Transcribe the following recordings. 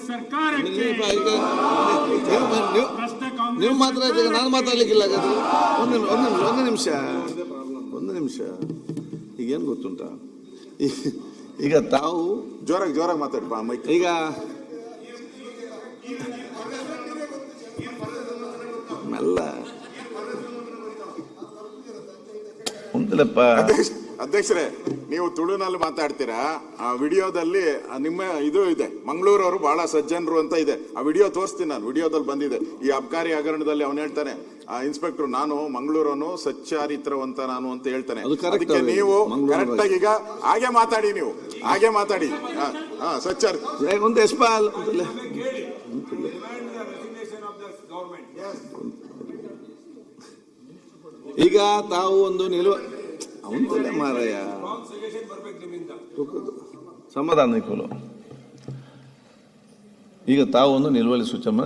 ಸರ್ಕಾರಕ್ಕೆ ನೀವು ಮಾತ್ರ ನಾನು ಮಾತಾಡ್ಲಿಕ್ಕಿಲ್ಲ. ಒಂದು ನಿಮಿಷ ಈಗೇನು ಗೊತ್ತುಂಟ, ಈಗ ತಾವು ಜೋರಾಗಿ ಮಾತಾಡ್ಬಾ ಮೈಕ್. ಈಗ ಮೆಲ್ಲ ಉಂಟಲ್ಲಪ್ಪ ಅಧ್ಯಕ್ಷರೇ, ನೀವು ತುಳುನಲ್ಲಿ ಮಾತಾಡ್ತೀರಾ. ಆ ವಿಡಿಯೋದಲ್ಲಿ ನಿಮ್ಮ ಇದು ಇದೆ, ಮಂಗಳೂರವರು ಬಹಳ ಸಜ್ಜನರು ಅಂತ ಇದೆ. ಆ ವಿಡಿಯೋ ತೋರಿಸ್ತೀನಿ ನಾನು, ವಿಡಿಯೋದಲ್ಲಿ ಬಂದಿದೆ. ಈ ಅಬ್ಕಾರಿ ಹಗರಣದಲ್ಲಿ ಅವನು ಹೇಳ್ತಾನೆ, ಇನ್ಸ್ಪೆಕ್ಟರ್ ನಾನು ಮಂಗಳೂರನು ಸಚ್ಚಾರಿತ್ರವಂತ ನಾನು ಅಂತ ಹೇಳ್ತಾನೆ. ಅದಕ್ಕೆ ನೀವು ಕರೆಕ್ಟ್ ಆಗಿ ಈಗ ಹಾಗೆ ಮಾತಾಡಿ, ನೀವು ಹಾಗೆ ಮಾತಾಡಿ. ಸಚ್ಚಾರಿ ಒಂದು ಎಸ್ಪಾಲ್ ಈಗ ತಾವು ಒಂದು ಅವಂತಲ್ಲ ಮಾರಾಯ ಸಮಾಧಾನ ಈಗ ತಾವು ಒಂದು ನಿಲುವಳಿ ಸೂಚನೆ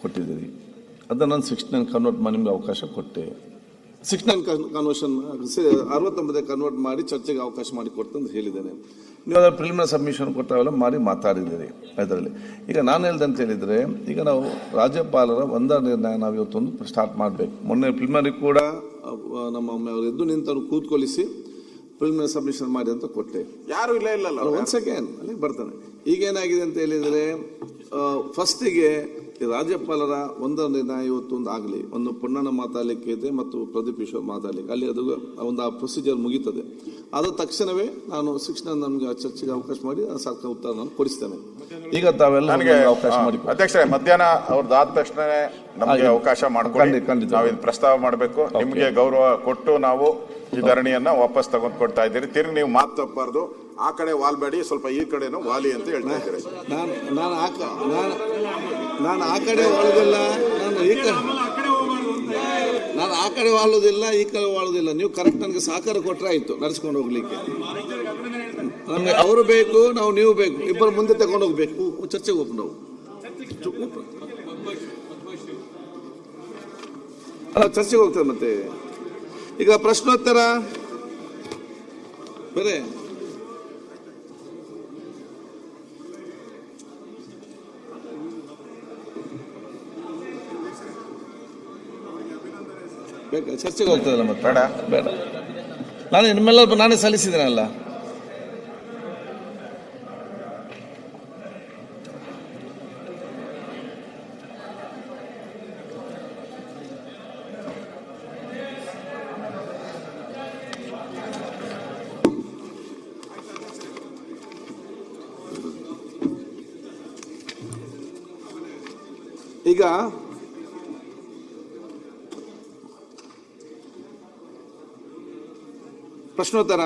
ಕೊಟ್ಟಿದ್ದೀರಿ. ಅದನ್ನು ನಾನು 69 ಕನ್ವರ್ಟ್ ಮಾಡಿ ನಿಮ್ಗೆ ಅವಕಾಶ ಕೊಟ್ಟೆ. 69 ಕನ್ವರ್ಷನ್ 69 ಕನ್ವರ್ಟ್ ಮಾಡಿ ಚರ್ಚೆಗೆ ಅವಕಾಶ ಮಾಡಿ ಕೊಡ್ತಂತ ಹೇಳಿದ್ದೇನೆ. ನೀವು ಅದರ ಪ್ರಿಲಿಮಿನರಿ ಸಬ್ಮಿಷನ್ ಕೊಟ್ಟಾವೆಲ್ಲ ಮಾಡಿ ಮಾತಾಡಿದ್ದೀರಿ ಅದರಲ್ಲಿ. ಈಗ ನಾನು ಹೇಳ್ದಂತ ಹೇಳಿದರೆ, ಈಗ ನಾವು ರಾಜ್ಯಪಾಲರ ಒಂದ ನಿರ್ಣಯ ನಾವು ಇವತ್ತೊಂದು ಸ್ಟಾರ್ಟ್ ಮಾಡಬೇಕು. ಮೊನ್ನೆ ಪ್ರಿಲಿಮಿನರಿ ಕೂಡ ನಮ್ಮ ಅವರು ಎದ್ದು ನಿಂತನ್ನು ಕೂತ್ಕೊಳಿಸಿ ಪ್ರಿಲಿಮಿನರಿ ಸಬ್ಮಿಷನ್ ಮಾಡಿ ಅಂತ ಕೊಟ್ಟೆ. ಯಾರು ಇಲ್ಲ ಒಂದು ಸೆಕೆಂಡ್ ಅಲ್ಲಿಗೆ ಬರ್ತಾನೆ. ಈಗೇನಾಗಿದೆ ಅಂತ ಹೇಳಿದರೆ, ಫಸ್ಟಿಗೆ ರಾಜ್ಯಪಾಲರ ಒಂದರ ನಿರ್ಣಯ ಇವತ್ತೊಂದು ಆಗಲಿ, ಒಂದು ಪುಣ್ಣನ ಮಾತಾಡಲಿಕ್ಕೆ ಇದೆ ಮತ್ತು ಪ್ರದೀಪ್ ಈಶ್ವರ್ ಮಾತಾಡಲಿಕ್ಕೆ ಅಲ್ಲಿ ಅದು ಒಂದು ಆ ಪ್ರೊಸೀಜರ್ ಮುಗೀತದೆ. ಆದ ತಕ್ಷಣವೇ ನಾನು 69 ನಮಗೆ ಚರ್ಚೆಗೆ ಅವಕಾಶ ಮಾಡಿ ಸರ್ಕಾರ ಉತ್ತರ ನಾನು ಕೊಡಿಸ್ತೇನೆ. ಈಗ ತಾವೆಲ್ಲ ಅವಕಾಶ ಮಾಡಿ ಅಧ್ಯಕ್ಷರೇ, ಮಧ್ಯಾಹ್ನ ಅವ್ರದ್ದಾದ ತಕ್ಷಣ ನಮಗೆ ಅವಕಾಶ ಮಾಡ್ಕೊಂಡು ನಾವು ಇದು ಪ್ರಸ್ತಾವ ಮಾಡಬೇಕು. ನಿಮಗೆ ಗೌರವ ಕೊಟ್ಟು ನಾವು ಈ ಧರಣಿಯನ್ನ ವಾಪಸ್ ಕೊಡ್ತಾ ಇದ್ದೀರಿ. ತಿರುಗಿ ನೀವು ಮಾತು ತಪ್ಪಬಾರ್ದು. ಆ ಕಡೆ ವಾಲ್ಬೇಡಿ, ಸ್ವಲ್ಪ ಈ ಕಡೆನೂ ವಾಲಿ ಅಂತ ಹೇಳ್ತಾ ಇದ್ದೀರಿ. ನಾನು ಆ ಕಡೆ ವಾಳುದಿಲ್ಲ, ನಾನು ಆ ಕಡೆ ವಾಳುದಿಲ್ಲ, ಈ ಕಡೆ ವಾಳುದಿಲ್ಲ. ನೀವು ಕರೆಕ್ಟ್ ನನಗೆ ಸಹಕಾರ ಕೊಟ್ಟರೆ ಆಯ್ತು ನಡೆಸ್ಕೊಂಡು ಹೋಗ್ಲಿಕ್ಕೆ. ನಮ್ಗೆ ಅವರು ಬೇಕು, ನೀವು ಬೇಕು, ಇಬ್ಬರು ಮುಂದೆ ತಗೊಂಡು ಹೋಗ್ಬೇಕು. ಚರ್ಚೆಗೆ ಹೋಗಿ ನಾವು ಚರ್ಚೆಗೆ ಹೋಗ್ತದೆ. ಮತ್ತೆ ಈಗ ಪ್ರಶ್ನೋತ್ತರ ಬೇರೆ ಬೇಕಾ? ಚರ್ಚೆಗೆ ಹೋಗ್ತದಲ್ಲ ಮತ್ತೆ ಬೇಡ. ನಾನು ನಿಮ್ಮೆಲ್ಲ ನಾನೇ ಸಲ್ಲಿಸಿದ್ದೇನಲ್ಲ. ಈಗ ಪ್ರಶ್ನೋತ್ತರ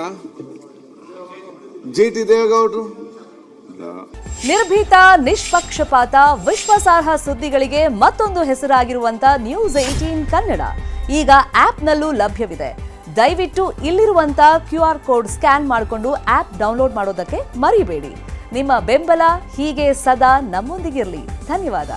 ಜಿ.ಟಿ. ದೇವೇಗೌಡರು. ನಿರ್ಭೀತ, ನಿಷ್ಪಕ್ಷಪಾತ, ವಿಶ್ವಾಸಾರ್ಹ ಸುದ್ದಿಗಳಿಗೆ ಮತ್ತೊಂದು ಹೆಸರಾಗಿರುವಂತ ನ್ಯೂಸ್ 18 ಕನ್ನಡ ಈಗ ಆಪ್ನಲ್ಲೂ ಲಭ್ಯವಿದೆ. ದಯವಿಟ್ಟು ಇಲ್ಲಿರುವಂತ QR ಕೋಡ್ ಸ್ಕ್ಯಾನ್ ಮಾಡಿಕೊಂಡು ಆಪ್ ಡೌನ್ಲೋಡ್ ಮಾಡೋದಕ್ಕೆ ಮರಿಬೇಡಿ. ನಿಮ್ಮ ಬೆಂಬಲ ಹೀಗೆ ಸದಾ ನಮ್ಮೊಂದಿಗಿರಲಿ. ಧನ್ಯವಾದ.